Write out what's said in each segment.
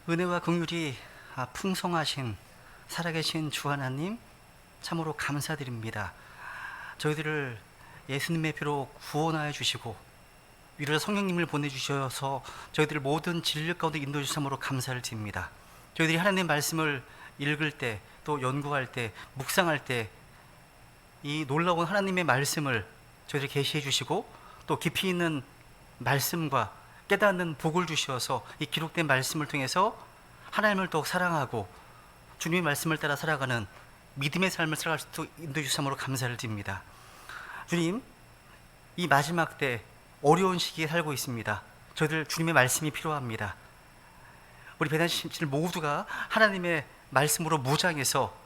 은혜와 긍휼이 풍성하신 살아계신 주 하나님, 참으로 감사드립니다. 저희들을 예수님의 피로 구원하여 주시고 위로자 성령님을 보내주셔서 저희들을 모든 진리 가운데 인도해 주셔서 참으로 감사를 드립니다. 저희들이 하나님의 말씀을 읽을 때, 또 연구할 때, 묵상할 때 이 놀라운 하나님의 말씀을 저희들 계시해 주시고, 또 깊이 있는 말씀과 깨닫는 복을 주셔서 이 기록된 말씀을 통해서 하나님을 더욱 사랑하고 주님의 말씀을 따라 살아가는 믿음의 삶을 살아갈 수 있도록 인도해 주심으로 감사를 드립니다. 주님, 이 마지막 때 어려운 시기에 살고 있습니다. 저희들 주님의 말씀이 필요합니다. 우리 배단신들 모두가 하나님의 말씀으로 무장해서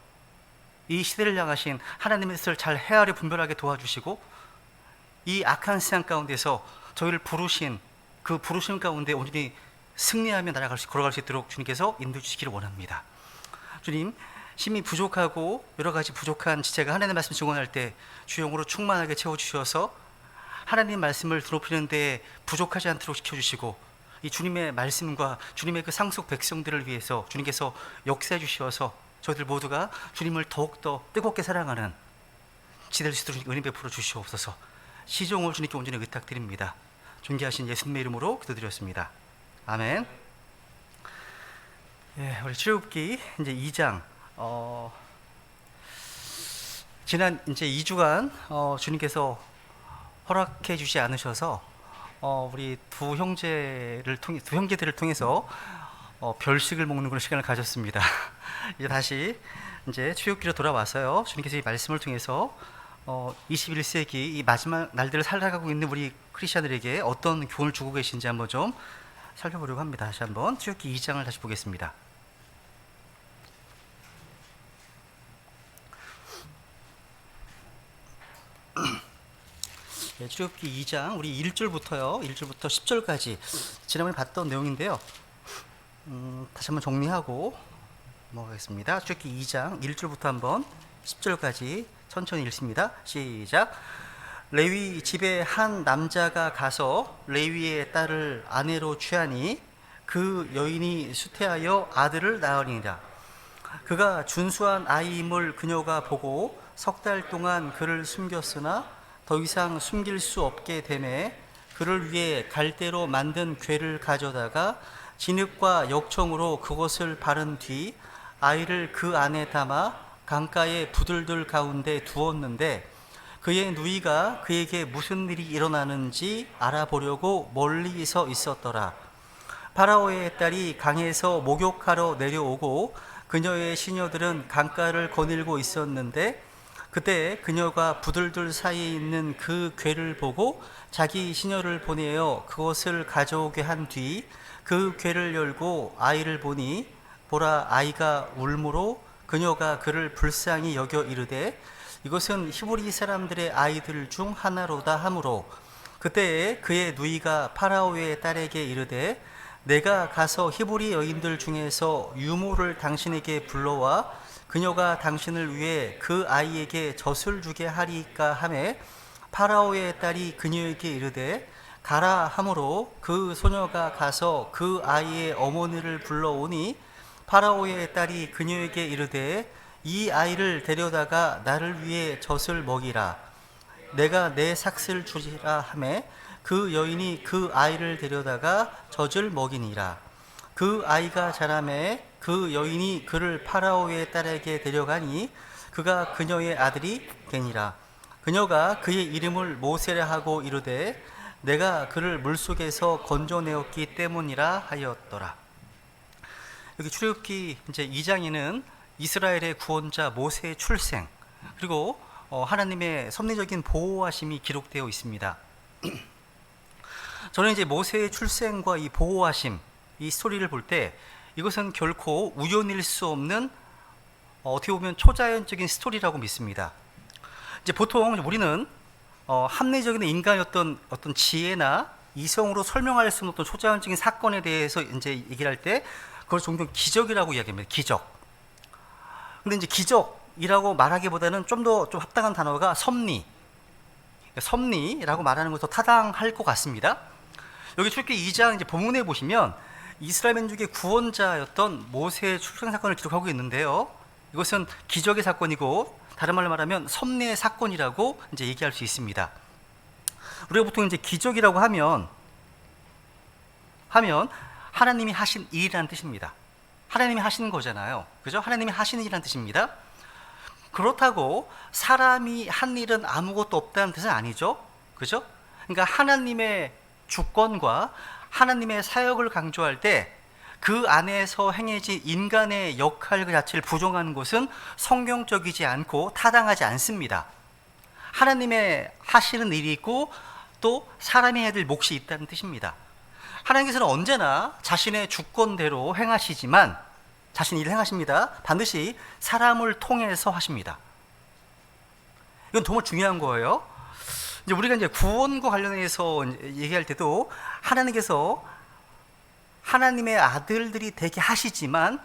이 시대를 향하신 하나님의 뜻을 잘 헤아려 분별하게 도와주시고, 이 악한 세상 가운데서 저희를 부르신 그 부르심 가운데 온전히 승리하며 걸어갈 수 있도록 주님께서 인도해 주시기를 원합니다. 주님, 심히 부족하고 여러 가지 부족한 지체가 하나님의 말씀 증언할 때 주영으로 충만하게 채워주셔서 하나님 말씀을 드높이는 데에 부족하지 않도록 지켜주시고, 이 주님의 말씀과 주님의 그 상속 백성들을 위해서 주님께서 역사해 주셔서 저희들 모두가 주님을 더욱더 뜨겁게 사랑하는 지될 수 있도록 은혜 베풀어 주시옵소서. 시종을 주님께 온전히 의탁드립니다. 존귀하신 예수님의 이름으로 기도드렸습니다. 아멘. 예, 우리 출애굽기 이제 2장 지난 이제 2주간 주님께서 허락해 주지 않으셔서 우리 두 형제들을 통해서 별식을 먹는 그런 시간을 가졌습니다. 이제 다시 이제 출애굽기로 돌아와서요, 주님께서 이 말씀을 통해서 21세기 이 마지막 날들을 살아가고 있는 우리 크리스천들에게 어떤 교훈을 주고 계신지 한번 좀 살펴보려고 합니다. 다시 한번 출애굽기 2장을 다시 보겠습니다. 네, 출애굽기 2장 우리 1절부터 10절까지 지난번에 봤던 내용인데요. 다시 한번 정리하고 넘어가겠습니다. 출애굽기 2장 1절부터 한번 10절까지 천천히 읽습니다. 시작. 레위 집에 한 남자가 가서 레위의 딸을 아내로 취하니 그 여인이 수태하여 아들을 낳으니라. 그가 준수한 아이임을 그녀가 보고 석 달 동안 그를 숨겼으나 더 이상 숨길 수 없게 되매 그를 위해 갈대로 만든 궤를 가져다가 진흙과 역청으로 그것을 바른 뒤 아이를 그 안에 담아 강가의 부들들 가운데 두었는데, 그의 누이가 그에게 무슨 일이 일어나는지 알아보려고 멀리 서 있었더라. 파라오의 딸이 강에서 목욕하러 내려오고 그녀의 시녀들은 강가를 거닐고 있었는데, 그때 그녀가 부들들 사이에 있는 그 궤를 보고 자기 시녀를 보내어 그것을 가져오게 한 뒤 그 궤를 열고 아이를 보니 보라, 아이가 울므로 그녀가 그를 불쌍히 여겨 이르되 이것은 히브리 사람들의 아이들 중 하나로다 하므로, 그때에 그의 누이가 파라오의 딸에게 이르되 내가 가서 히브리 여인들 중에서 유모를 당신에게 불러와 그녀가 당신을 위해 그 아이에게 젖을 주게 하리까 하매, 파라오의 딸이 그녀에게 이르되 가라 하므로 그 소녀가 가서 그 아이의 어머니를 불러오니, 파라오의 딸이 그녀에게 이르되 이 아이를 데려다가 나를 위해 젖을 먹이라. 내가 내 삭슬 주리라 하매 그 여인이 그 아이를 데려다가 젖을 먹이니라. 그 아이가 자라매 그 여인이 그를 파라오의 딸에게 데려가니 그가 그녀의 아들이 되니라. 그녀가 그의 이름을 모세라 하고 이르되 내가 그를 물속에서 건져내었기 때문이라 하였더라. 여기 출애굽기 이제 2장에는 이스라엘의 구원자 모세의 출생, 그리고 하나님의 섭리적인 보호하심이 기록되어 있습니다. 저는 이제 모세의 출생과 이 보호하심, 이 스토리를 볼 때 이것은 결코 우연일 수 없는 어떻게 보면 초자연적인 스토리라고 믿습니다. 이제 보통 우리는 합리적인 인간의 어떤 지혜나 이성으로 설명할 수 없는 어떤 초자연적인 사건에 대해서 이제 얘기를 할 때 그걸 종종 기적이라고 이야기합니다. 기적. 근데 이제 기적이라고 말하기보다는 좀 합당한 단어가 섭리라고 말하는 것도 타당할 것 같습니다. 여기 출애굽기 2장 이제 본문에 보시면 이스라엘 민족의 구원자였던 모세의 출생 사건을 기록하고 있는데요. 이것은 기적의 사건이고 다른 말로 말하면 섭리의 사건이라고 이제 얘기할 수 있습니다. 우리가 보통 이제 기적이라고 하면 하나님이 하신 일이라는 뜻입니다. 하나님이 하시는 거잖아요. 그죠? 하나님이 하시는 일이라는 뜻입니다. 그렇다고 사람이 한 일은 아무것도 없다는 뜻은 아니죠. 그죠? 그러니까 하나님의 주권과 하나님의 사역을 강조할 때 그 안에서 행해진 인간의 역할 그 자체를 부정하는 것은 성경적이지 않고 타당하지 않습니다. 하나님의 하시는 일이 있고 또 사람이 해야 될 몫이 있다는 뜻입니다. 하나님께서는 언제나 자신의 주권대로 행하시지만 자신 일을 행하십니다. 반드시 사람을 통해서 하십니다. 이건 정말 중요한 거예요. 이제 우리가 이제 구원과 관련해서 얘기할 때도 하나님께서 하나님의 아들들이 되게 하시지만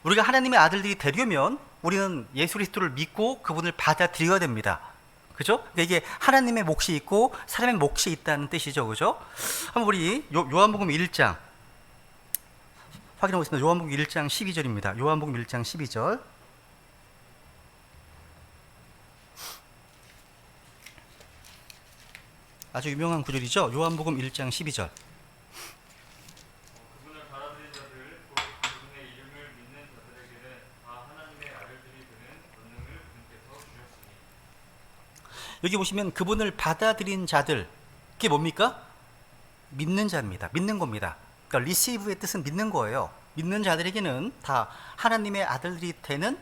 우리가 하나님의 아들들이 되려면 우리는 예수 그리스도를 믿고 그분을 받아들여야 됩니다. 그죠? 그러니까 이게 하나님의 몫이 있고 사람의 몫이 있다는 뜻이죠. 그죠? 한번 우리 요한복음 1장 확인해 보겠습니다. 요한복음 1장 12절입니다. 요한복음 1장 12절. 아주 유명한 구절이죠. 요한복음 1장 12절. 그분을 받아들인 자들, 곧 그분의 이름을 믿는 자들에게는 다 하나님의 아들들이 되는 권능을 그분께서 주셨으니. 여기 보시면 그분을 받아들인 자들, 그게 뭡니까? 믿는 자입니다. 믿는 겁니다. 그러니까 receive의 뜻은 믿는 거예요. 믿는 자들에게는 다 하나님의 아들들이 되는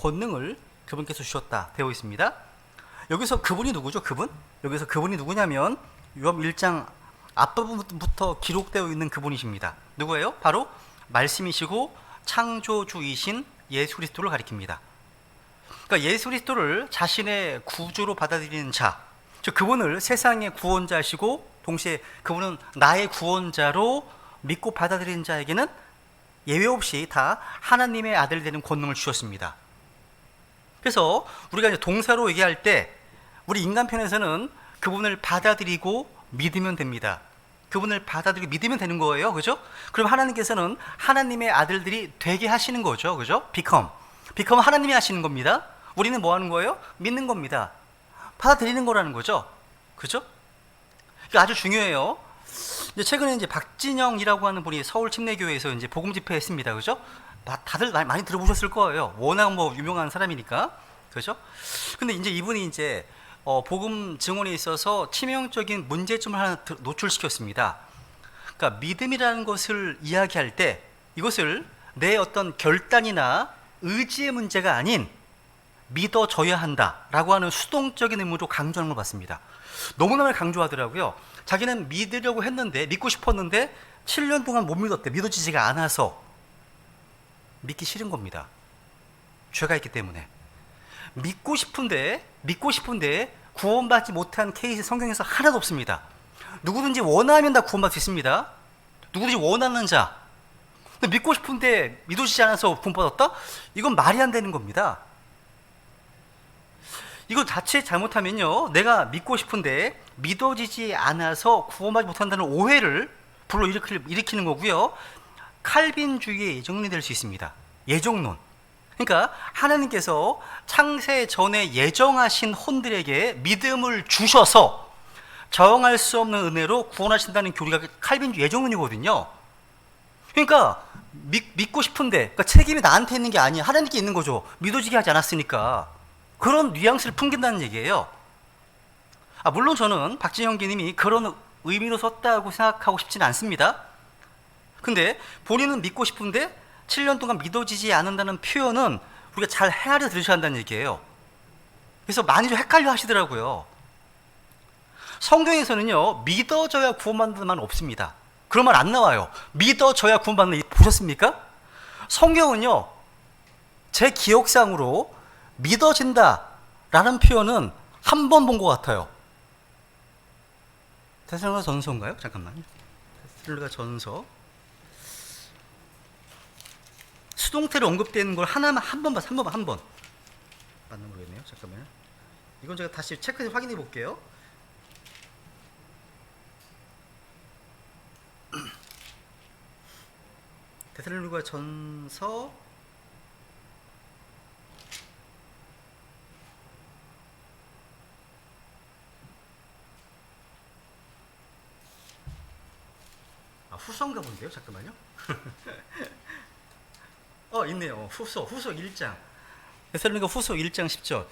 권능을 그분께서 주셨다 되어 있습니다. 여기서 그분이 누구죠? 여기서 그분이 누구냐면 요한 1장 앞부분부터 기록되어 있는 그분이십니다. 누구예요? 바로 말씀이시고 창조주이신 예수 그리스도를 가리킵니다. 그러니까 예수 그리스도를 자신의 구주로 받아들이는 자, 즉 그분을 세상의 구원자시고 동시에 그분은 나의 구원자로 믿고 받아들이는 자에게는 예외 없이 다 하나님의 아들 되는 권능을 주셨습니다. 그래서 우리가 이제 동사로 얘기할 때 우리 인간 편에서는 그분을 받아들이고 믿으면 됩니다. 그분을 받아들이고 믿으면 되는 거예요. 그죠? 그럼 하나님께서는 하나님의 아들들이 되게 하시는 거죠. 그죠? become 하나님이 하시는 겁니다. 우리는 뭐 하는 거예요? 믿는 겁니다. 받아들이는 거라는 거죠. 그죠? 이게 아주 중요해요. 이제 최근에 이제 박진영이라고 하는 분이 서울 침례교회에서 이제 복음 집회했습니다. 그죠? 다들 많이 들어보셨을 거예요. 워낙 뭐 유명한 사람이니까. 그죠? 근데 이제 이분이 이제 복음 증언에 있어서 치명적인 문제점을 하나 노출시켰습니다. 그러니까 믿음이라는 것을 이야기할 때 이것을 내 어떤 결단이나 의지의 문제가 아닌 믿어져야 한다라고 하는 수동적인 의무로 강조하는 걸 봤습니다. 너무나 강조하더라고요. 자기는 믿으려고 했는데 믿고 싶었는데 7년 동안 못 믿었대. 믿어지지가 않아서 믿기 싫은 겁니다. 죄가 있기 때문에. 믿고 싶은데 구원받지 못한 케이스 성경에서 하나도 없습니다. 누구든지 원하면 다 구원받을 수 있습니다. 누구든지 원하는 자. 근데 믿고 싶은데 믿어지지 않아서 구원받았다? 이건 말이 안 되는 겁니다. 이거 자체 잘못하면요, 내가 믿고 싶은데 믿어지지 않아서 구원받지 못한다는 오해를 불러 일으키는 거고요. 칼빈주의의 예정론이 될 수 있습니다. 예정론. 그러니까 하나님께서 창세 전에 예정하신 혼들에게 믿음을 주셔서 저항할 수 없는 은혜로 구원하신다는 교리가 칼빈주의 예정론이거든요. 그러니까 믿고 싶은데, 그러니까 책임이 나한테 있는 게 아니야. 하나님께 있는 거죠. 믿어지게 하지 않았으니까. 그런 뉘앙스를 풍긴다는 얘기예요. 물론 저는 박진영 교님이 그런 의미로 썼다고 생각하고 싶지는 않습니다. 근데 본인은 믿고 싶은데 7년 동안 믿어지지 않는다는 표현은 우리가 잘 헤아려 들으셔야 한다는 얘기예요. 그래서 많이 좀 헷갈려 하시더라고요. 성경에서는요, 믿어져야 구원받는 말은 없습니다. 그런 말 안 나와요. 믿어져야 구원받는 일 보셨습니까? 성경은요, 제 기억상으로 믿어진다 라는 표현은 한 번 본 것 같아요. 데살로니가 전서인가요? 잠깐만요. 데살로니가 전서. 수동태로 언급되는 걸 한 번 봤어요. 한 번. 맞나 모르겠네요. 잠깐만요. 이건 제가 다시 체크해서 확인해 볼게요. 데살로니가 전서 '후서인가 본데요. 잠깐만요. 있네요. 후서 1장. 데살로니가 후서 1장 10절.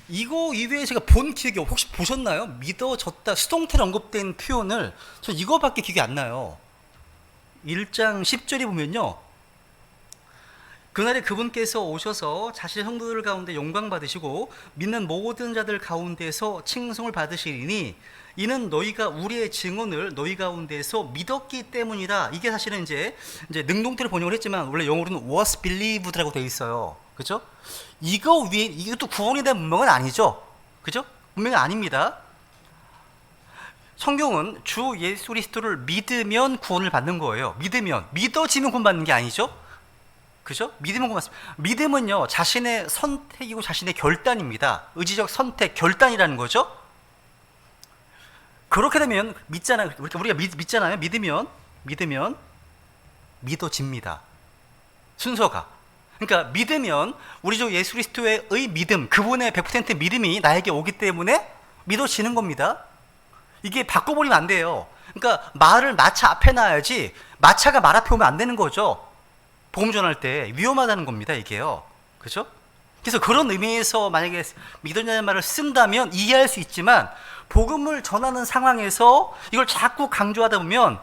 이거 이외에 제가 본 기억이 혹시 보셨나요? 믿어졌다 수동태로 언급된 표현을 저 이거밖에 기억이 안 나요. 1장 10절에 보면요. 그날에 그분께서 오셔서 자신의 성도들 가운데 영광 받으시고 믿는 모든 자들 가운데서 칭송을 받으시리니 이는 너희가 우리의 증언을 너희 가운데서 믿었기 때문이다. 이게 사실은 이제 능동태로 번역을 했지만 원래 영어로는 was believed라고 되어 있어요. 그죠? 이거 위에 이것도 구원에 대한 문명은 아니죠. 그죠? 문명이 아닙니다. 성경은 주 예수 그리스도를 믿으면 구원을 받는 거예요. 믿어지면 구원 받는 게 아니죠. 그죠? 믿으면 구원 받습니다. 믿음은요, 자신의 선택이고 자신의 결단입니다. 의지적 선택, 결단이라는 거죠. 그렇게 되면 믿잖아요. 우리가 믿잖아요. 믿으면 믿어집니다. 순서가. 그러니까 믿으면 우리 주 예수 그리스도의 믿음, 그분의 100% 믿음이 나에게 오기 때문에 믿어지는 겁니다. 이게 바꿔버리면 안 돼요. 그러니까 말을 마차 앞에 놔야지 마차가 말 앞에 오면 안 되는 거죠. 복음 전할 때 위험하다는 겁니다. 이게요. 그죠? 그래서 그런 의미에서 만약에 믿었냐는 말을 쓴다면 이해할 수 있지만 복음을 전하는 상황에서 이걸 자꾸 강조하다 보면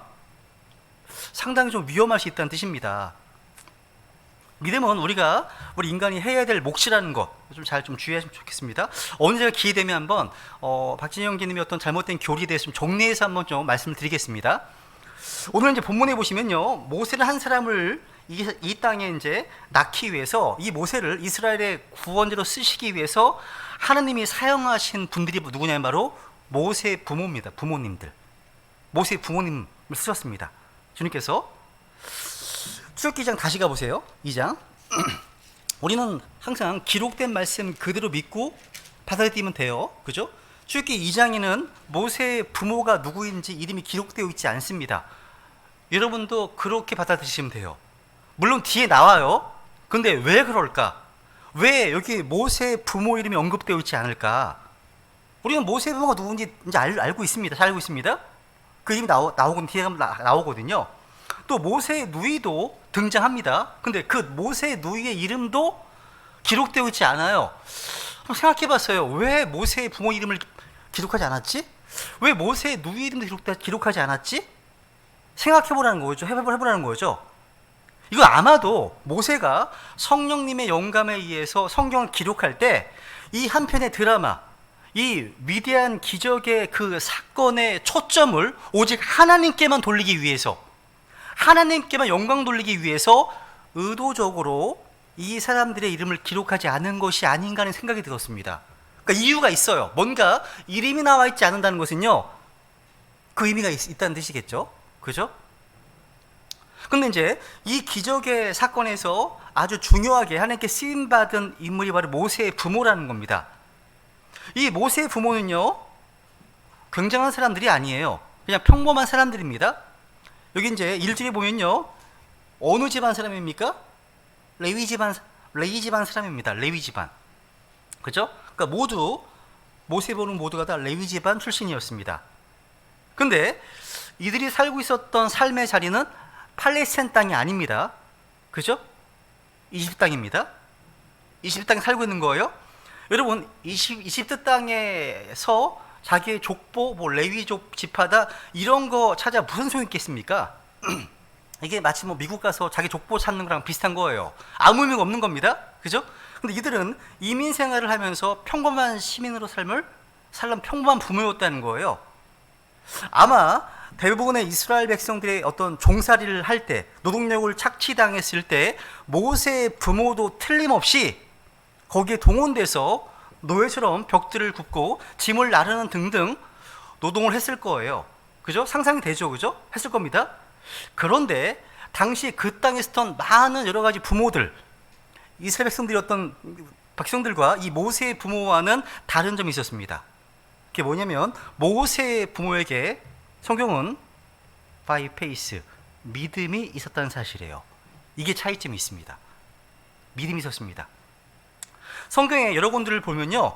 상당히 좀 위험할 수 있다는 뜻입니다. 믿음은 우리 인간이 해야 될 몫이라는 것 좀 잘 주의하시면 좋겠습니다. 언제 기회되면 한번 박진영 기님의 어떤 잘못된 교리에 대해서 좀 정리해서 한번 좀 말씀을 드리겠습니다. 오늘 이제 본문에 보시면요, 모세는 한 사람을 이 땅에 이제 낳기 위해서 이 모세를 이스라엘의 구원자로 쓰시기 위해서 하나님이 사용하신 분들이 누구냐면 바로 모세 부모입니다. 부모님들. 모세 부모님을 쓰셨습니다. 주님께서 출애굽기 2장 다시 가보세요. 2장. 우리는 항상 기록된 말씀 그대로 믿고 받아들이면 돼요. 그죠? 출애굽기 2장에는 모세의 부모가 누구인지 이름이 기록되어 있지 않습니다. 여러분도 그렇게 받아들이시면 돼요. 물론 뒤에 나와요. 근데 왜 그럴까? 왜 여기 모세의 부모 이름이 언급되어 있지 않을까? 우리는 모세의 부모가 누군지 이제 알고 있습니다. 잘 알고 있습니다. 그 이름이 나오고 뒤에 가면 나오거든요. 또 모세의 누이도 등장합니다. 근데 그 모세의 누이의 이름도 기록되어 있지 않아요. 한번 생각해 봤어요. 왜 모세의 부모 이름을 기록하지 않았지? 왜 모세의 누이 이름도 기록하지 않았지? 생각해 보라는 거죠. 해보라는 거죠. 이거 아마도 모세가 성령님의 영감에 의해서 성경을 기록할 때 이 한편의 드라마, 이 위대한 기적의 그 사건의 초점을 오직 하나님께만 돌리기 위해서, 하나님께만 영광 돌리기 위해서 의도적으로 이 사람들의 이름을 기록하지 않은 것이 아닌가 하는 생각이 들었습니다. 그러니까 이유가 있어요. 뭔가 이름이 나와 있지 않는다는 것은요, 그 의미가 있다는 뜻이겠죠. 그죠? 근데 이제 이 기적의 사건에서 아주 중요하게 하나님께 쓰임받은 인물이 바로 모세의 부모라는 겁니다. 이 모세의 부모는요, 굉장한 사람들이 아니에요. 그냥 평범한 사람들입니다. 여기 이제 1절에 보면요, 어느 집안 사람입니까? 레위 집안 사람입니다. 레위 집안. 그죠? 그러니까 모세 부모는 모두가 다 레위 집안 출신이었습니다. 근데 이들이 살고 있었던 삶의 자리는 팔레스타인 땅이 아닙니다. 그죠? 이집트 땅입니다. 이집트 땅에 살고 있는 거예요. 여러분, 이집트 땅에서 자기의 족보, 레위족 지파다 이런 거 찾아 무슨 소용이 있겠습니까? 이게 마치 미국 가서 자기 족보 찾는 거랑 비슷한 거예요. 아무 의미가 없는 겁니다. 그죠? 근데 이들은 이민 생활을 하면서 평범한 시민으로 살던 평범한 부모였다는 거예요. 아마 대부분의 이스라엘 백성들의 어떤 종살이를 할 때, 노동력을 착취당했을 때 모세의 부모도 틀림없이 거기에 동원돼서 노예처럼 벽들을 굽고 짐을 나르는 등등 노동을 했을 거예요. 그죠? 상상이 되죠? 그죠? 했을 겁니다. 그런데 당시 그 땅에 있었던 많은 여러 가지 부모들, 이스라엘 백성들이었던 백성들과 이 모세의 부모와는 다른 점이 있었습니다. 그게 뭐냐면 모세의 부모에게 성경은 by faith, 믿음이 있었다는 사실이에요. 이게 차이점이 있습니다. 믿음이 있었습니다. 성경에 여러 군들을 보면요,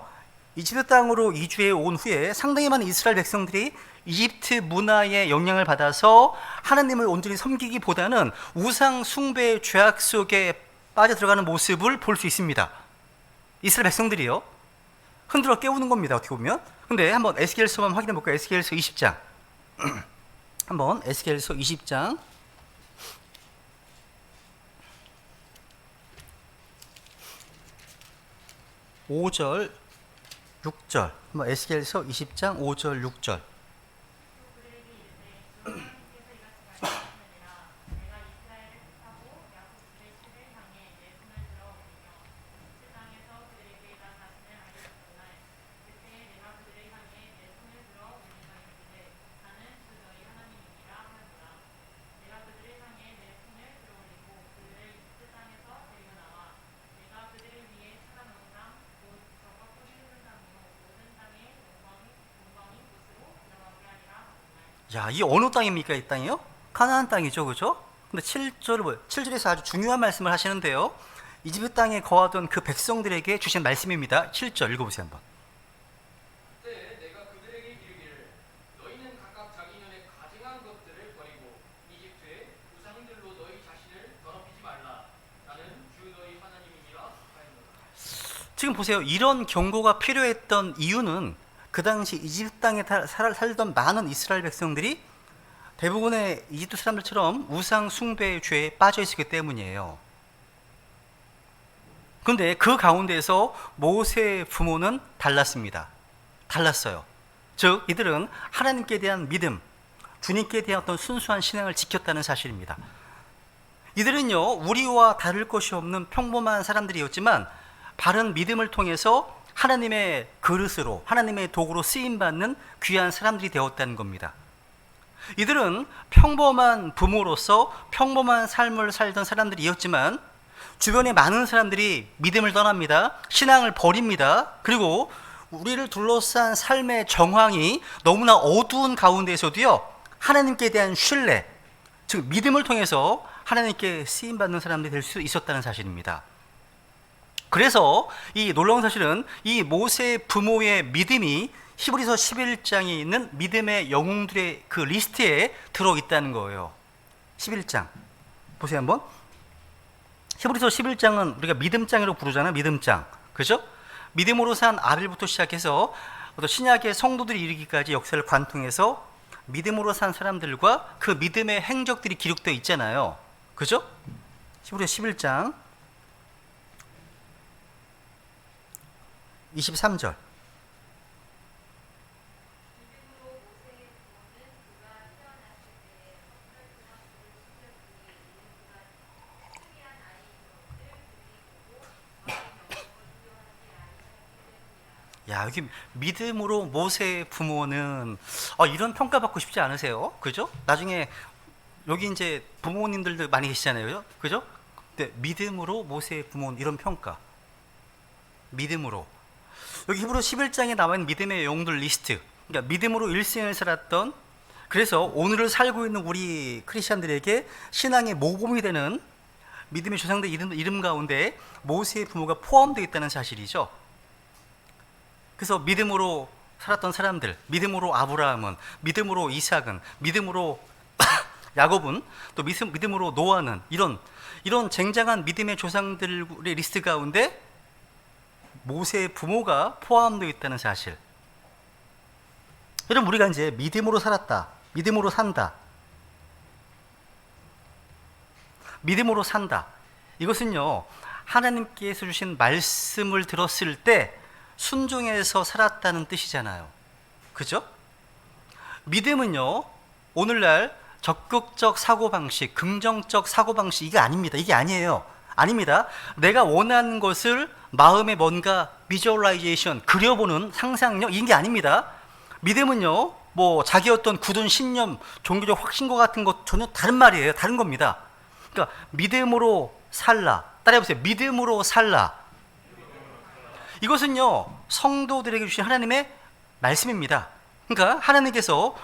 이집트 땅으로 이주해 온 후에 상당히 많은 이스라엘 백성들이 이집트 문화의 영향을 받아서 하나님을 온전히 섬기기보다는 우상 숭배의 죄악 속에 빠져 들어가는 모습을 볼 수 있습니다. 이스라엘 백성들이요, 흔들어 깨우는 겁니다, 어떻게 보면. 근데 한번 에스겔서만 확인해 볼까요? 에스겔서 20장. 한번 에스겔서 20장 5절 6절, 한번 에스겔서 20장 5절 6절. 야, 이 어느 땅입니까? 이 땅이요? 가나안 땅이죠, 그죠? 근데 7절에서 아주 중요한 말씀을 하시는데요, 이집트 땅에 거하던 그 백성들에게 주신 말씀입니다. 7절 읽어보세요 한번. 그때 내가 그들에게 이르기를 너희는 각각 자기 눈에 가증한 것들을 버리고 이집트의 우상들로 너희 자신을 더럽히지 말라. 나는 주 너희 하나님이니라 하였노라. 지금 보세요. 이런 경고가 필요했던 이유는 그 당시 이집트 땅에 살던 많은 이스라엘 백성들이 대부분의 이집트 사람들처럼 우상 숭배의 죄에 빠져 있었기 때문이에요. 그런데 그 가운데서 모세의 부모는 달랐습니다. 달랐어요. 즉 이들은 하나님께 대한 믿음, 주님께 대한 어떤 순수한 신앙을 지켰다는 사실입니다. 이들은요, 우리와 다를 것이 없는 평범한 사람들이었지만 바른 믿음을 통해서 하나님의 그릇으로, 하나님의 도구로 쓰임받는 귀한 사람들이 되었다는 겁니다. 이들은 평범한 부모로서 평범한 삶을 살던 사람들이었지만 주변에 많은 사람들이 믿음을 떠납니다. 신앙을 버립니다. 그리고 우리를 둘러싼 삶의 정황이 너무나 어두운 가운데에서도요, 하나님께 대한 신뢰, 즉 믿음을 통해서 하나님께 쓰임받는 사람들이 될 수 있었다는 사실입니다. 그래서 이 놀라운 사실은 이 모세 부모의 믿음이 히브리서 11장에 있는 믿음의 영웅들의 그 리스트에 들어있다는 거예요. 11장 보세요 한번. 히브리서 11장은 우리가 믿음장이라고 부르잖아요. 믿음장, 그죠? 믿음으로 산 아벨부터 시작해서 또 신약의 성도들이 이르기까지 역사를 관통해서 믿음으로 산 사람들과 그 믿음의 행적들이 기록되어 있잖아요, 그죠? 히브리서 11장 23절. 야, 여기 믿음으로 모세의 부모는 이런 평가받고 싶지 않으세요? 그죠? 나중에 여기 이제 부모님들도 많이 계시잖아요, 그죠? 근데 믿음으로 모세의 부모는 이런 평가. 믿음으로. 여기 히브리 11장에 나와 있는 믿음의 영웅들 리스트, 그러니까 믿음으로 일생을 살았던, 그래서 오늘을 살고 있는 우리 크리스천들에게 신앙의 모범이 되는 믿음의 조상들 이름 가운데 모세의 부모가 포함되어 있다는 사실이죠. 그래서 믿음으로 살았던 사람들, 믿음으로 아브라함은, 믿음으로 이삭은, 믿음으로 야곱은, 또 믿음으로 노아는, 이런 쟁장한 믿음의 조상들의 리스트 가운데 모세의 부모가 포함되어 있다는 사실. 여러분, 우리가 이제 믿음으로 살았다, 믿음으로 산다, 믿음으로 산다, 이것은요, 하나님께서 주신 말씀을 들었을 때 순종해서 살았다는 뜻이잖아요, 그죠? 믿음은요, 오늘날 적극적 사고방식, 긍정적 사고방식, 이게 아닙니다. 이게 아니에요. 아닙니다. 내가 원하는 것을 마음에 뭔가 비주얼라이제이션, 그려보는 상상력, 이게 아닙니다. 믿음은요, 뭐 자기 어떤 굳은 신념, 종교적 확신과 같은 것 전혀 다른 말이에요. 다른 겁니다. 그러니까 믿음으로 살라. 따라해보세요. 믿음으로 살라. 이것은요, 성도들에게 주신 하나님의 말씀입니다. 그러니까 하나님께서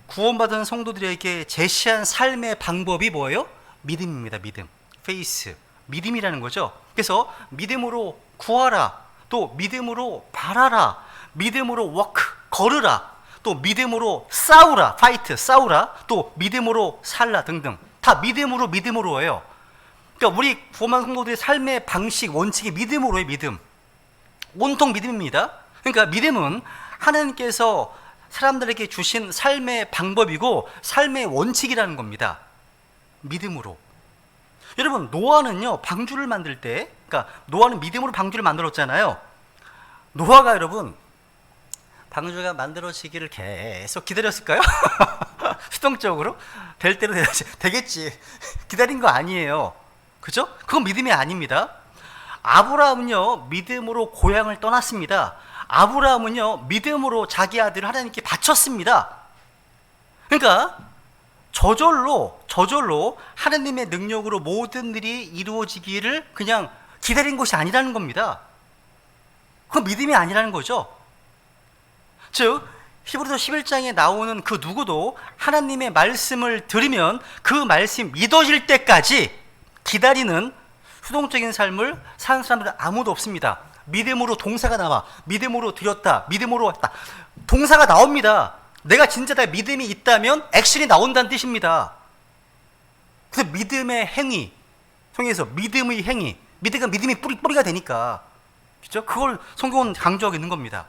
구원받은 성도들에게 제시한 삶의 방법이 뭐예요? 믿음입니다. 믿음. 페이스. 믿음이라는 거죠. 그래서 믿음으로 구하라. 또 믿음으로 바라라. 믿음으로 워크. 걸으라. 또 믿음으로 싸우라. 파이트. 싸우라. 또 믿음으로 살라 등등. 다 믿음으로예요. 그러니까 우리 구원받은 성도들의 삶의 방식, 원칙이 믿음으로의 믿음. 온통 믿음입니다. 그러니까 믿음은 하나님께서 사람들에게 주신 삶의 방법이고 삶의 원칙이라는 겁니다. 믿음으로. 여러분, 노아는요, 방주를 만들 때, 그러니까 노아는 믿음으로 방주를 만들었잖아요. 노아가 여러분, 방주가 만들어지기를 계속 기다렸을까요? 수동적으로? 될 대로 되겠지. 기다린 거 아니에요. 그죠? 그건 믿음이 아닙니다. 아브라함은요, 믿음으로 고향을 떠났습니다. 아브라함은요, 믿음으로 자기 아들을 하나님께 바쳤습니다. 그러니까 저절로 하나님의 능력으로 모든 일이 이루어지기를 그냥 기다린 것이 아니라는 겁니다. 그건 믿음이 아니라는 거죠. 즉 히브리서 11장에 나오는 그 누구도 하나님의 말씀을 들으면 그 말씀이 믿어질 때까지 기다리는 수동적인 삶을 사는 사람들은 아무도 없습니다. 믿음으로 동사가 나와. 믿음으로 드렸다. 믿음으로 했다. 동사가 나옵니다. 내가 진짜 다 믿음이 있다면 액션이 나온다는 뜻입니다. 그래서 믿음의 행위 통해서 믿음의 행위, 믿음이 뿌리가 되니까, 그렇죠? 그걸 성경은 강조하고 있는 겁니다.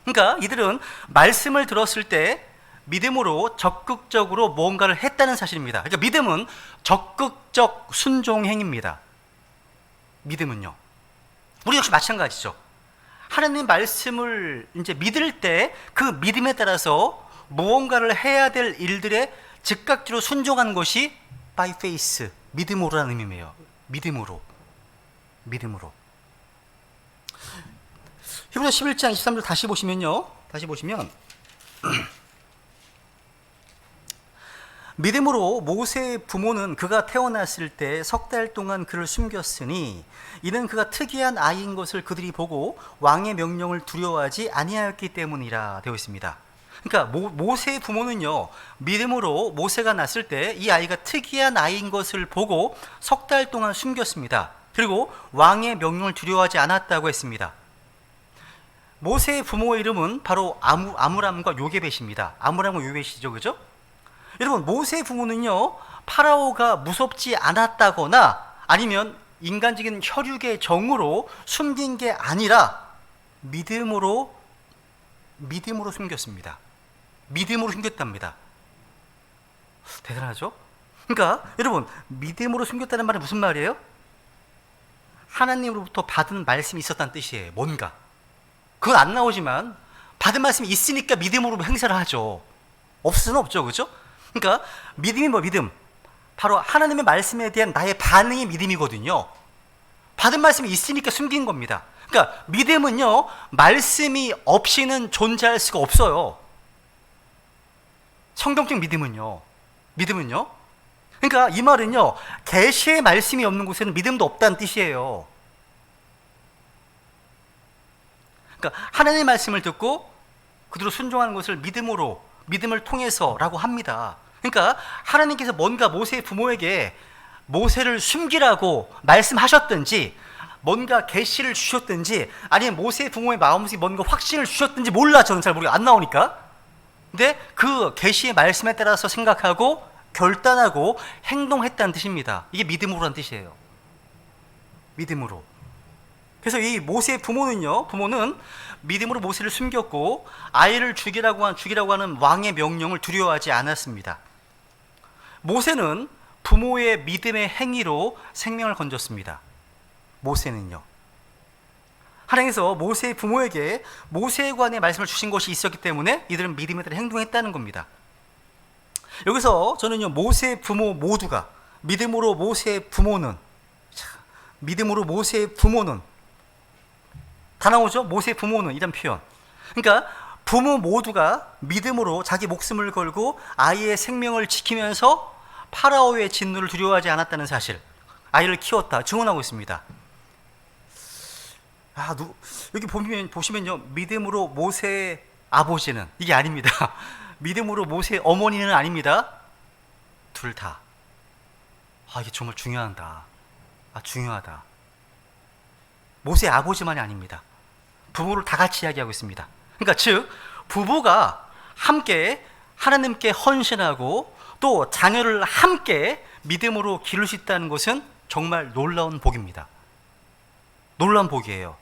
그러니까 이들은 말씀을 들었을 때 믿음으로 적극적으로 뭔가를 했다는 사실입니다. 그러니까 믿음은 적극적 순종 행위입니다. 믿음은요. 우리 역시 마찬가지죠. 하나님 말씀을 이제 믿을 때 그 믿음에 따라서 무언가를 해야 될 일들에 즉각적으로 순종한 것이 by faith, 믿음으로라는 의미예요. 믿음으로. 히브리서 11장 23절 다시 보시면 믿음으로 모세의 부모는 그가 태어났을 때 석 달 동안 그를 숨겼으니 이는 그가 특이한 아이인 것을 그들이 보고 왕의 명령을 두려워하지 아니하였기 때문이라 되어 있습니다. 그러니까 모세의 부모는요, 믿음으로 모세가 났을 때 이 아이가 특이한 아이인 것을 보고 석 달 동안 숨겼습니다. 그리고 왕의 명령을 두려워하지 않았다고 했습니다. 모세의 부모의 이름은 바로 아므람과 요게벳입니다. 아므람과 요게벳이죠, 그죠? 여러분, 모세의 부모는요, 파라오가 무섭지 않았다거나 아니면 인간적인 혈육의 정으로 숨긴 게 아니라 믿음으로 숨겼습니다. 믿음으로 숨겼답니다. 대단하죠? 그러니까 여러분, 믿음으로 숨겼다는 말은 무슨 말이에요? 하나님으로부터 받은 말씀이 있었다는 뜻이에요. 뭔가. 그건 안 나오지만 받은 말씀이 있으니까 믿음으로 행사를 하죠. 없을 수는 없죠, 그죠? 그러니까 믿음이 믿음? 바로 하나님의 말씀에 대한 나의 반응이 믿음이거든요. 받은 말씀이 있으니까 숨긴 겁니다. 그러니까 믿음은요, 말씀이 없이는 존재할 수가 없어요. 성경적 믿음은요. 그러니까 이 말은요, 계시의 말씀이 없는 곳에는 믿음도 없다는 뜻이에요. 그러니까 하나님의 말씀을 듣고 그대로 순종하는 것을 믿음을 통해서라고 합니다. 그러니까 하나님께서 뭔가 모세의 부모에게 모세를 숨기라고 말씀하셨든지 뭔가 계시를 주셨든지 아니면 모세의 부모의 마음속에 뭔가 확신을 주셨든지 몰라. 저는 잘 모르겠어요. 안 나오니까. 근데 그 계시의 말씀에 따라서 생각하고 결단하고 행동했다는 뜻입니다. 이게 믿음으로라는 뜻이에요. 믿음으로. 그래서 이 모세의 부모는 믿음으로 모세를 숨겼고 아이를 죽이라고 하는 왕의 명령을 두려워하지 않았습니다. 모세는 부모의 믿음의 행위로 생명을 건졌습니다. 모세는요. 하나님께서 모세의 부모에게 모세에 관해 말씀을 주신 것이 있었기 때문에 이들은 믿음에 따라 행동했다는 겁니다. 여기서 저는요, 모세의 부모 모두가 믿음으로 모세의 부모는 다 나오죠? 모세의 부모는 이런 표현. 그러니까 부모 모두가 믿음으로 자기 목숨을 걸고 아이의 생명을 지키면서 파라오의 진노를 두려워하지 않았다는 사실, 아이를 키웠다 증언하고 있습니다. 여기 보시면요, 믿음으로 모세의 아버지는 이게 아닙니다. 믿음으로 모세의 어머니는 아닙니다. 둘 다. 이게 정말 중요하다. 중요하다. 모세의 아버지만이 아닙니다. 부부를 다 같이 이야기하고 있습니다. 그러니까 즉 부부가 함께 하나님께 헌신하고 또 자녀를 함께 믿음으로 기를 수 있다는 것은 정말 놀라운 복입니다. 놀라운 복이에요.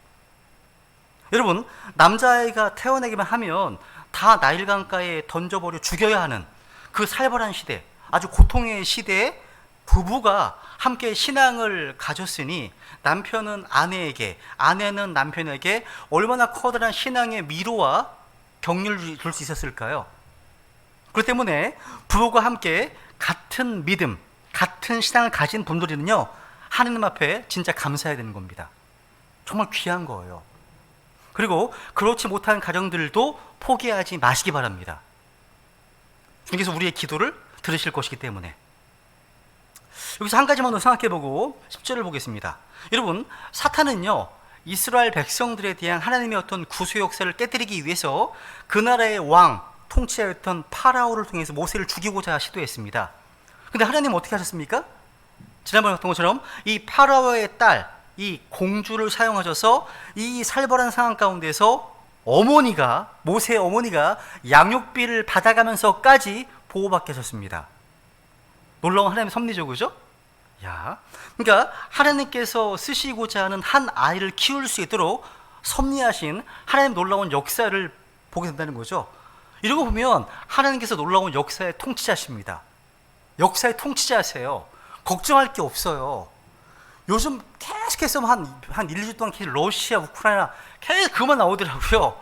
여러분, 남자아이가 태어나기만 하면 다 나일 강가에 던져버려 죽여야 하는 그 살벌한 시대, 아주 고통의 시대에 부부가 함께 신앙을 가졌으니 남편은 아내에게, 아내는 남편에게 얼마나 커다란 신앙의 위로와 격려를 줄 수 있었을까요? 그렇기 때문에 부부가 함께 같은 믿음, 같은 신앙을 가진 분들은요, 하느님 앞에 진짜 감사해야 되는 겁니다. 정말 귀한 거예요. 그리고 그렇지 못한 가정들도 포기하지 마시기 바랍니다. 주님께서 우리의 기도를 들으실 것이기 때문에. 여기서 한 가지만 더 생각해보고 10절을 보겠습니다. 여러분, 사탄은요, 이스라엘 백성들에 대한 하나님의 어떤 구수 역사를 깨뜨리기 위해서 그 나라의 왕, 통치하였던 파라오를 통해서 모세를 죽이고자 시도했습니다. 근데 하나님은 어떻게 하셨습니까? 지난번에 봤던 것처럼 이 파라오의 딸, 이 공주를 사용하셔서 이 살벌한 상황 가운데서 어머니가, 모세의 어머니가 양육비를 받아가면서까지 보호받게 하셨습니다. 놀라운 하나님의 섭리죠, 그죠? 그러니까 하나님께서 쓰시고자 하는 한 아이를 키울 수 있도록 섭리하신 하나님 놀라운 역사를 보게 된다는 거죠. 이런 거 보면 하나님께서 놀라운 역사의 통치자십니다. 역사의 통치자세요. 걱정할 게 없어요. 요즘 계속해서 한 1, 2주 동안 계속 러시아, 우크라이나 계속 그만 나오더라고요.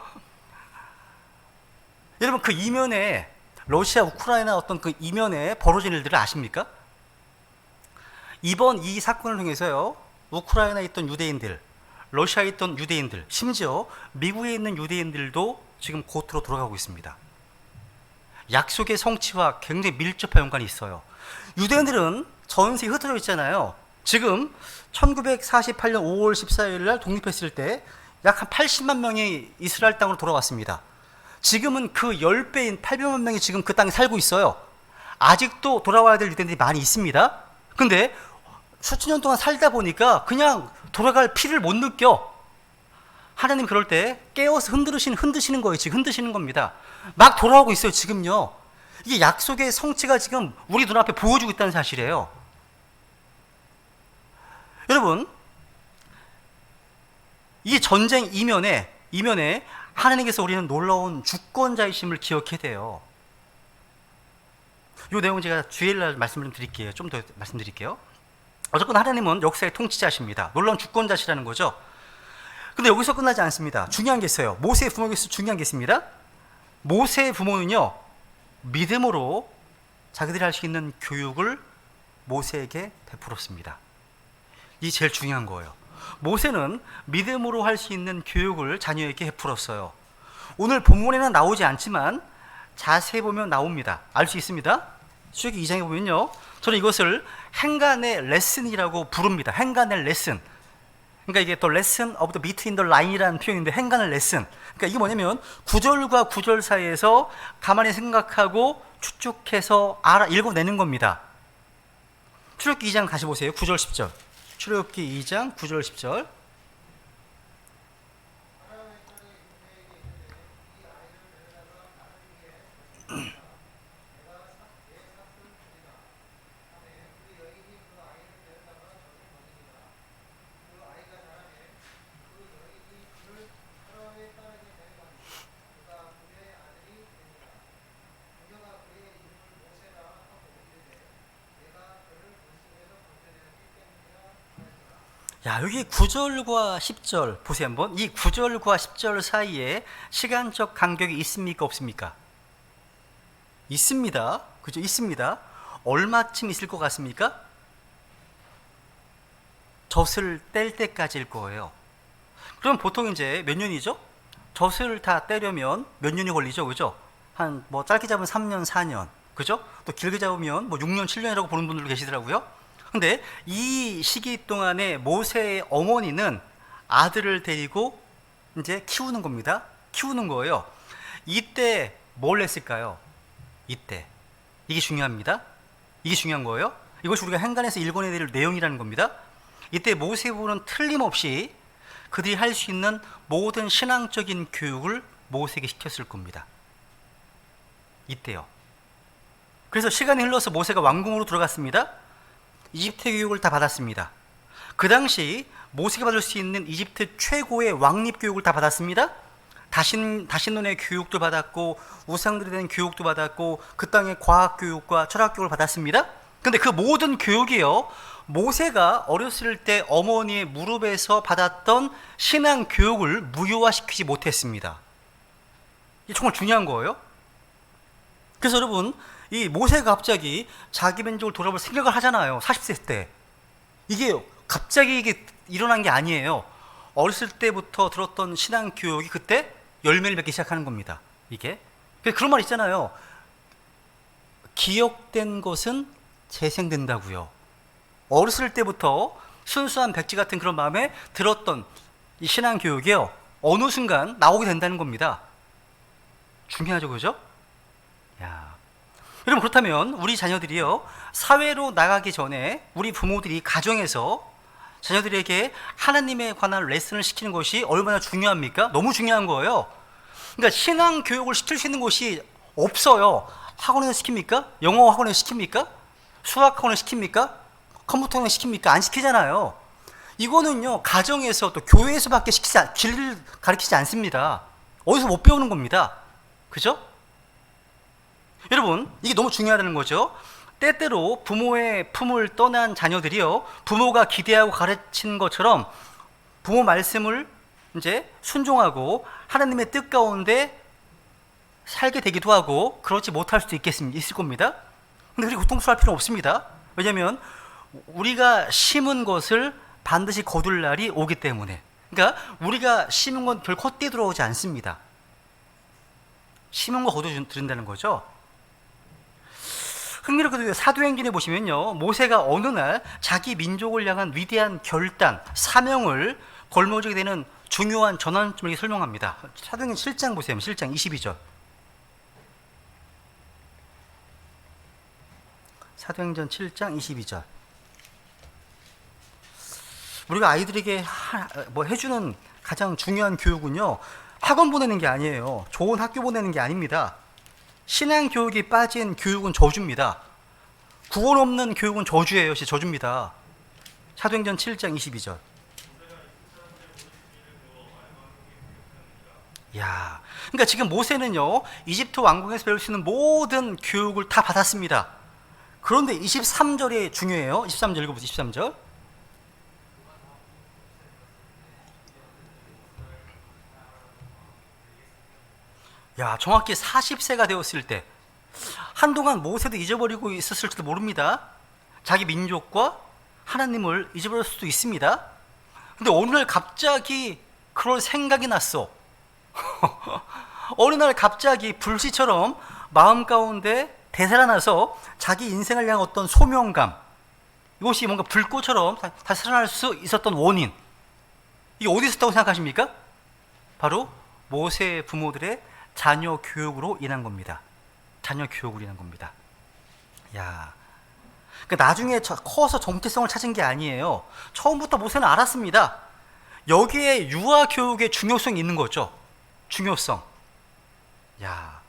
여러분, 그 이면에 러시아, 우크라이나 어떤 그 이면에 벌어진 일들을 아십니까? 이번 이 사건을 통해서요, 우크라이나에 있던 유대인들, 러시아에 있던 유대인들, 심지어 미국에 있는 유대인들도 지금 고토로 돌아가고 있습니다. 약속의 성취와 굉장히 밀접한 연관이 있어요. 유대인들은 전 세계에 흩어져 있잖아요. 지금 1948년 5월 14일 날 독립했을 때 약 한 80만 명이 이스라엘 땅으로 돌아왔습니다. 지금은 그 10배인 800만 명이 지금 그 땅에 살고 있어요. 아직도 돌아와야 될 유대인들이 많이 있습니다. 근데 수천 년 동안 살다 보니까 그냥 돌아갈 피를 못 느껴. 하나님 그럴 때 깨워서 흔드시는 거예요. 지금 흔드시는 겁니다. 막 돌아오고 있어요. 지금요. 이게 약속의 성취가 지금 우리 눈앞에 보여주고 있다는 사실이에요. 여러분, 이 전쟁 이면에 하나님께서 우리는 놀라운 주권자이심을 기억해야 돼요. 이 내용 제가 주일날 말씀을 드릴게요. 좀 더 말씀드릴게요. 어쨌건 하나님은 역사의 통치자십니다. 놀라운 주권자시라는 거죠. 근데 여기서 끝나지 않습니다. 중요한 게 있어요. 모세의 부모에게서 중요한 게 있습니다. 모세의 부모는요, 믿음으로 자기들이 할 수 있는 교육을 모세에게 베풀었습니다. 이게 제일 중요한 거예요. 모세는 믿음으로 할 수 있는 교육을 자녀에게 베풀었어요. 오늘 본문에는 나오지 않지만 자세히 보면 나옵니다. 알 수 있습니다. 출애굽기 2장에 보면요, 저는 이것을 행간의 레슨이라고 부릅니다. 행간의 레슨. 그러니까 이게 또 lesson of the between the line이라는 표현인데, 행간의 레슨. 그러니까 이게 뭐냐면 구절과 구절 사이에서 가만히 생각하고 추측해서 읽어내는 겁니다. 출애굽기 2장 다시 보세요. 9절 10절. 출애굽기 2장 9절 10절. 여기 9절과 10절 보세요 한번. 이 9절과 10절 사이에 시간적 간격이 있습니까, 없습니까? 있습니다. 그죠? 있습니다. 얼마쯤 있을 것 같습니까? 젖을 뗄 때까지일 거예요. 그럼 보통 이제 몇 년이죠? 젖을 다 떼려면 몇 년이 걸리죠, 그죠? 한 뭐 짧게 잡으면 3년, 4년, 그죠? 또 길게 잡으면 뭐 6년, 7년이라고 보는 분들도 계시더라고요. 근데 이 시기 동안에 모세의 어머니는 아들을 데리고 이제 키우는 겁니다. 키우는 거예요. 이때 뭘 했을까요? 이때. 이게 중요합니다. 이게 중요한 거예요. 이것이 우리가 행간에서 읽어내야 될 내용이라는 겁니다. 이때 모세 부부는 틀림없이 그들이 할 수 있는 모든 신앙적인 교육을 모세에게 시켰을 겁니다. 이때요. 그래서 시간이 흘러서 모세가 왕궁으로 들어갔습니다. 이집트 교육을 다 받았습니다. 그 당시 모세가 받을 수 있는 이집트 최고의 왕립 교육을 다 받았습니다. 다신론의 교육도 받았고 우상들에 대한 교육도 받았고 그 땅의 과학 교육과 철학 교육을 받았습니다. 근데 그 모든 교육이요, 모세가 어렸을 때 어머니의 무릎에서 받았던 신앙 교육을 무효화시키지 못했습니다. 이게 정말 중요한 거예요. 그래서 여러분, 이 모세가 갑자기 자기 민족을 돌아볼 생각을 하잖아요. 40세 때. 이게 갑자기 이게 일어난 게 아니에요. 어렸을 때부터 들었던 신앙 교육이 그때 열매를 맺기 시작하는 겁니다. 이게. 그런 말 있잖아요. 기억된 것은 재생된다고요. 어렸을 때부터 순수한 백지 같은 그런 마음에 들었던 이 신앙 교육이요, 어느 순간 나오게 된다는 겁니다. 중요하죠, 그죠? 야, 여러분, 그렇다면 우리 자녀들이요, 사회로 나가기 전에 우리 부모들이 가정에서 자녀들에게 하나님에 관한 레슨을 시키는 것이 얼마나 중요합니까? 너무 중요한 거예요. 그러니까 신앙 교육을 시킬 수 있는 곳이 없어요. 학원에서 시킵니까? 영어 학원에서 시킵니까? 수학 학원에서 시킵니까? 컴퓨터 학원에서 시킵니까? 안 시키잖아요. 이거는요, 가정에서 또 교회에서밖에 길을 가르치지 않습니다. 어디서 못 배우는 겁니다. 그죠? 여러분, 이게 너무 중요하다는 거죠. 때때로 부모의 품을 떠난 자녀들이요, 부모가 기대하고 가르친 것처럼 부모 말씀을 이제 순종하고 하나님의 뜻 가운데 살게 되기도 하고 그렇지 못할 수도 있을 겁니다. 근데 우리 고통스러울 필요 없습니다. 왜냐하면 우리가 심은 것을 반드시 거둘 날이 오기 때문에. 그러니까 우리가 심은 건 결코 헛되이 돌아오지 않습니다. 심은 거 거둬들인다는 거죠. 흥미롭게도 사도행전에 보시면요, 모세가 어느 날 자기 민족을 향한 위대한 결단, 사명을 걸머쥐게 되는 중요한 전환점을 설명합니다. 사도행전 7장 보세요. 7장 22절. 사도행전 7장 22절. 우리가 아이들에게 해주는 가장 중요한 교육은요, 학원 보내는 게 아니에요. 좋은 학교 보내는 게 아닙니다. 신앙 교육이 빠진 교육은 저주입니다. 구원 없는 교육은 저주예요. 저주입니다. 사도행전 7장 22절. 야, 그러니까 지금 모세는요, 이집트 왕궁에서 배울 수 있는 모든 교육을 다 받았습니다. 그런데 23절이 중요해요. 23절 읽어보세요. 23절. 야, 정확히 40세가 되었을 때, 한동안 모세도 잊어버리고 있었을지도 모릅니다. 자기 민족과 하나님을 잊어버릴 수도 있습니다. 근데 어느 날 갑자기 그럴 생각이 났어. 어느 날 갑자기 불씨처럼 마음 가운데 되살아나서 자기 인생을 향한 어떤 소명감, 이것이 뭔가 불꽃처럼 다시 살아날 수 있었던 원인, 이게 어디서 있다고 생각하십니까? 바로 모세의 부모들의 자녀 교육으로 인한 겁니다. 자녀 교육으로 인한 겁니다. 야, 그러니까 나중에 커서 정체성을 찾은 게 아니에요. 처음부터 모세는 알았습니다. 여기에 유아 교육의 중요성이 있는 거죠. 중요성. 야,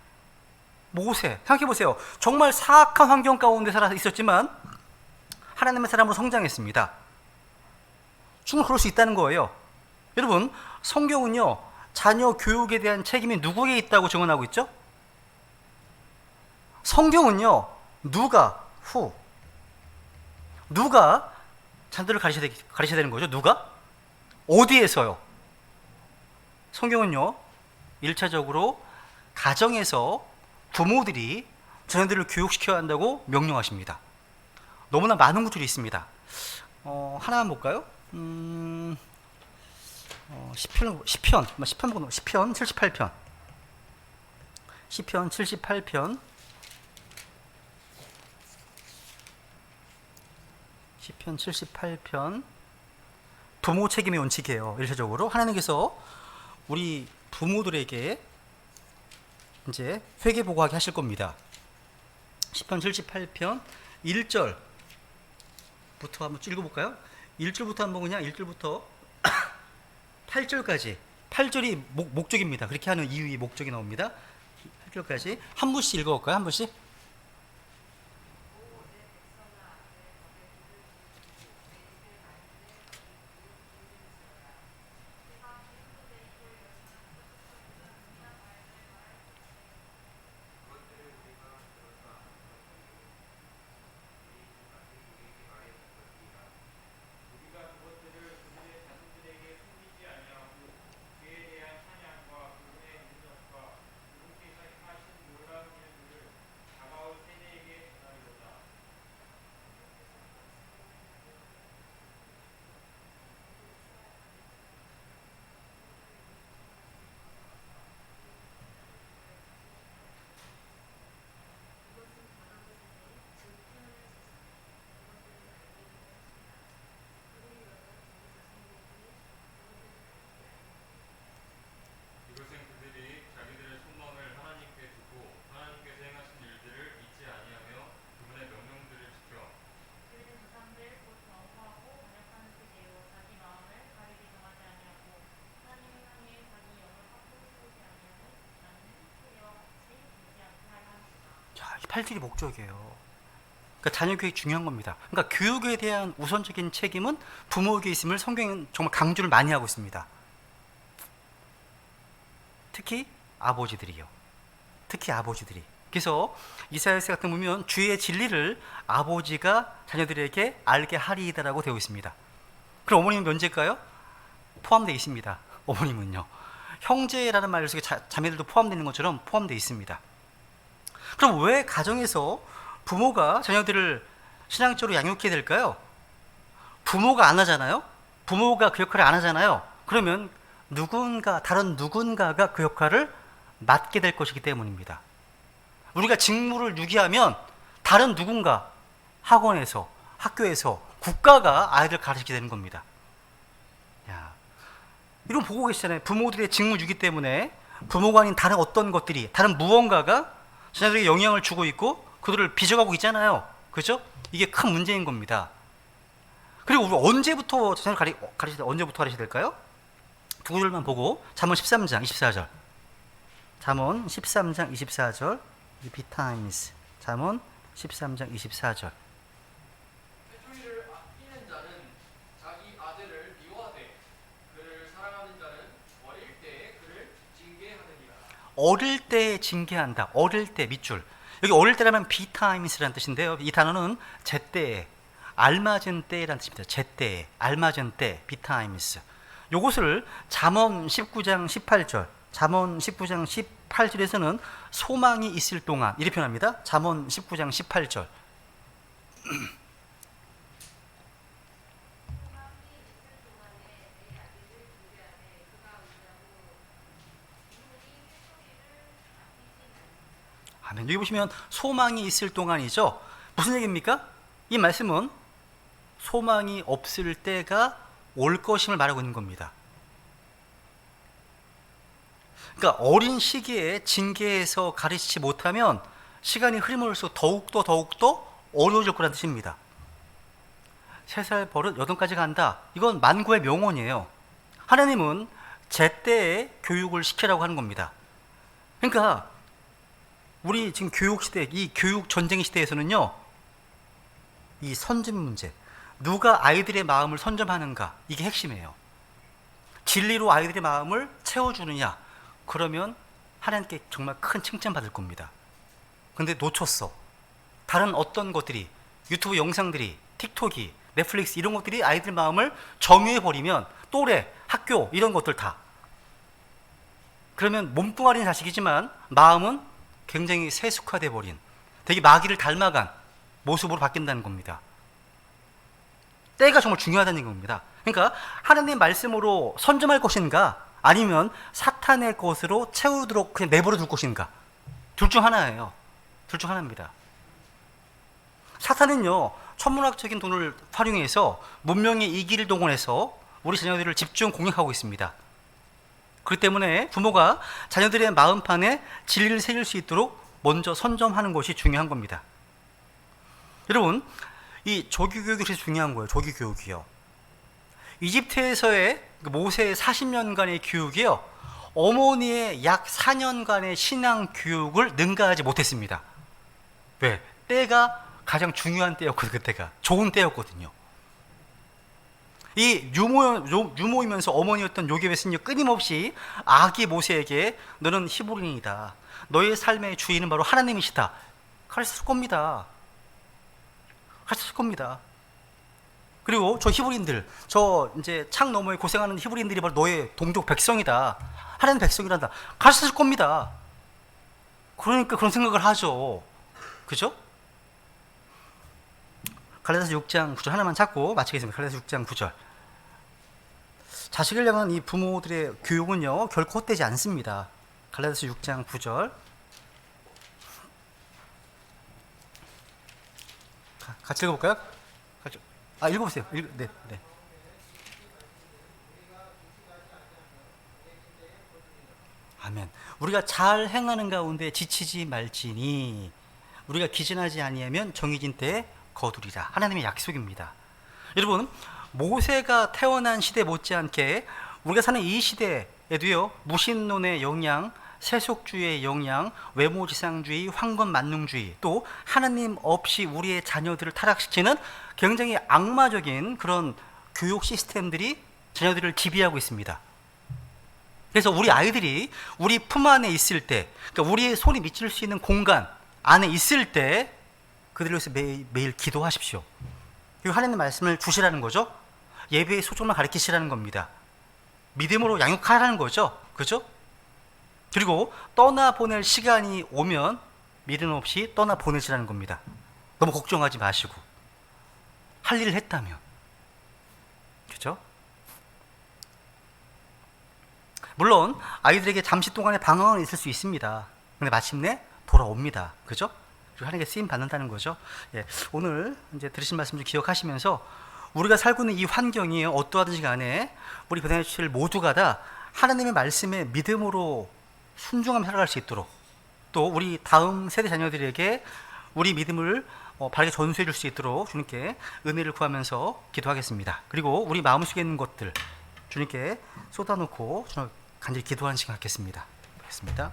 모세 생각해 보세요. 정말 사악한 환경 가운데 살아 있었지만 하나님의 사람으로 성장했습니다. 충분히 그럴 수 있다는 거예요. 여러분, 성경은요, 자녀 교육에 대한 책임이 누구에게 있다고 증언하고 있죠? 성경은요, 누가 자녀들을 가르쳐야 되는 거죠? 누가? 어디에서요? 성경은요, 1차적으로 가정에서 부모들이 자녀들을 교육시켜야 한다고 명령하십니다. 너무나 많은 구절이 있습니다. 하나만 볼까요? 시편 78편. 시편 78편. 시편 78편. 부모 책임의 원칙이에요. 일차적으로 하나님께서 우리 부모들에게 이제 회개 보고하게 하실 겁니다. 10편 78편 1절부터 한번 읽어볼까요? 1절부터 한번 그냥 1절부터 8절까지 8절이 목적입니다. 그렇게 하는 이유의 목적이 나옵니다. 8절까지 한 분씩 읽어볼까요? 한 분씩. 이것은 그들이 자기들의 소망을 하나님께 두고 하나님께서 행하신 일들을 잊지 아니하며 그분의 명령들을 지켜 그들은 조상들 곧 너무하고 완악한 세대요 자기 마음을 바르게 정하지 아니하고 하나님을 향해 자기 영을 확고히 세우지 아니하니 나는 후여 같이 되지 않게 하려 함이다. 자, 이 8절이 목적이에요. 그러니까 자녀 교육 중요한 겁니다. 그러니까 교육에 대한 우선적인 책임은 부모에게 있음을 성경은 정말 강조를 많이 하고 있습니다. 특히 아버지들이요. 특히 아버지들이. 그래서 이사야서 같은 거 보면 주의 진리를 아버지가 자녀들에게 알게 하리이다라고 되어 있습니다. 그럼 어머님은 면제일까요? 포함되어 있습니다. 어머님은요. 형제라는 말 속에 자매들도 포함되는 것처럼 포함되어 있습니다. 그럼 왜 가정에서 부모가 자녀들을 신앙적으로 양육해야 될까요? 부모가 안 하잖아요. 부모가 그 역할을 안 하잖아요. 그러면 다른 누군가가 그 역할을 맡게 될 것이기 때문입니다. 우리가 직무를 유기하면 다른 누군가, 학원에서, 학교에서, 국가가 아이들 가르치게 되는 겁니다. 야, 이런 보고 계시잖아요. 부모들의 직무 유기 때문에 부모가 아닌 다른 어떤 것들이, 다른 무언가가 자녀들에게 영향을 주고 있고 그들을 빚어가고 있잖아요. 그죠? 이게 큰 문제인 겁니다. 그리고 우리 언제부터 자녀를 언제부터 가르쳐야 될까요? 두 구절만 보고 잠언 13장 24절. 잠언 13장 24절. 이 비타임스. 잠언 13장 24절. 회초리를 아끼는 자는 자기 아들을 미워하되 그를 사랑하는 자는 어릴 때에 그를 징계하느니라. 어릴 때 징계한다. 어릴 때 밑줄. 여기 어릴 때라면 비타임스라는 뜻인데요. 이 단어는 제때에, 알맞은 때라는 뜻입니다. 제때에, 알맞은 때, 비타임스. 요것을 잠언 19장 18절, 잠언 19장 18절에서는 소망이 있을 동안 이렇게 표현합니다. 잠언 19장 18절. 아멘. 여기 보시면 소망이 있을 동안이죠. 무슨 얘기입니까? 이 말씀은 소망이 없을 때가 올 것임을 말하고 있는 겁니다. 그러니까 어린 시기에 징계해서 가르치지 못하면 시간이 흐름을수록 더욱더 어려워질 거라는 뜻입니다. 3살 버릇 8까지 간다. 이건 만구의 명언이에요. 하나님은 제때에 교육을 시키라고 하는 겁니다. 그러니까 우리 지금 교육 시대, 이 교육 전쟁 시대에서는요, 이 선점 문제, 누가 아이들의 마음을 선점하는가, 이게 핵심이에요. 진리로 아이들의 마음을 채워주느냐, 그러면 하나님께 정말 큰 칭찬받을 겁니다. 근데 놓쳤어. 다른 어떤 것들이, 유튜브 영상들이, 틱톡이, 넷플릭스 이런 것들이 아이들 마음을 점유해버리면 또래, 학교 이런 것들 다, 그러면 몸뚱아리는 자식이지만 마음은 굉장히 세숙화돼 버린, 되게 마귀를 닮아간 모습으로 바뀐다는 겁니다. 때가 정말 중요하다는 겁니다. 그러니까 하나님의 말씀으로 선점할 것인가, 아니면 사탄의 것으로 채우도록 그냥 내버려 둘 것인가, 둘 중 하나예요. 둘 중 하나입니다. 사탄은요, 천문학적인 돈을 활용해서 문명의 이기를 동원해서 우리 자녀들을 집중 공략하고 있습니다. 그렇기 때문에 부모가 자녀들의 마음판에 진리를 새길 수 있도록 먼저 선점하는 것이 중요한 겁니다. 여러분, 이 조기교육이 그래서 중요한 거예요. 조기교육이요. 이집트에서의 모세의 40년간의 교육이요, 어머니의 약 4년간의 신앙 교육을 능가하지 못했습니다. 왜? 때가 가장 중요한 때였거든요. 그때가 좋은 때였거든요. 이 유모이면서 어머니였던 요게벳은요, 끊임없이 아기 모세에게 너는 히브리인이다, 너의 삶의 주인은 바로 하나님이시다 가르쳤을 겁니다. 가르쳤을 겁니다. 그리고 저 히브리인들, 저 이제 창 너머에 고생하는 히브리인들이 바로 너의 동족 백성이다, 하나님 백성이란다 가르쳤을 겁니다. 그러니까 그런 생각을 하죠. 그죠? 갈라디아서 6장 9절 하나만 찾고 마치겠습니다. 갈라디아서 6장 9절. 자식을 향한 이 부모들의 교육은요, 결코 헛되지 않습니다. 갈라디아서 6장 9절. 같이 읽어볼까요? 읽어보세요. 네. 아멘. 우리가 잘 행하는 가운데 지치지 말지니 우리가 기진하지 아니하면 정해진 때에 거두리라. 하나님의 약속입니다. 여러분, 모세가 태어난 시대 못지않게 우리가 사는 이 시대에도요, 무신론의 영향, 세속주의의 영향, 외모지상주의, 황건만능주의, 또 하나님 없이 우리의 자녀들을 타락시키는 굉장히 악마적인 그런 교육 시스템들이 자녀들을 지배하고 있습니다. 그래서 우리 아이들이 우리 품 안에 있을 때, 그러니까 우리의 손이 미칠 수 있는 공간 안에 있을 때 그들을 위해서 매일 기도하십시오. 그리고 하나님의 말씀을 주시라는 거죠. 예배의 소중함을 가르치시라는 겁니다. 믿음으로 양육하라는 거죠. 그죠? 그리고 떠나보낼 시간이 오면 미련 없이 떠나보내시라는 겁니다. 너무 걱정하지 마시고 할 일을 했다면. 그죠? 물론 아이들에게 잠시 동안의 방황은 있을 수 있습니다. 근데 마침내 돌아옵니다. 그죠? 그리고 하나님께 쓰임 받는다는 거죠. 예, 오늘 이제 들으신 말씀 좀 기억하시면서 우리가 살고 있는 이 환경이 어떠하든지 간에 우리 배당의 모두가 다 하나님의 말씀에 믿음으로 순종하며 살아갈 수 있도록, 또 우리 다음 세대 자녀들에게 우리 믿음을 바르게 전수해 줄 수 있도록 주님께 은혜를 구하면서 기도하겠습니다. 그리고 우리 마음속에 있는 것들 주님께 쏟아놓고 간절히 기도하는 시간 갖겠습니다. 알겠습니다.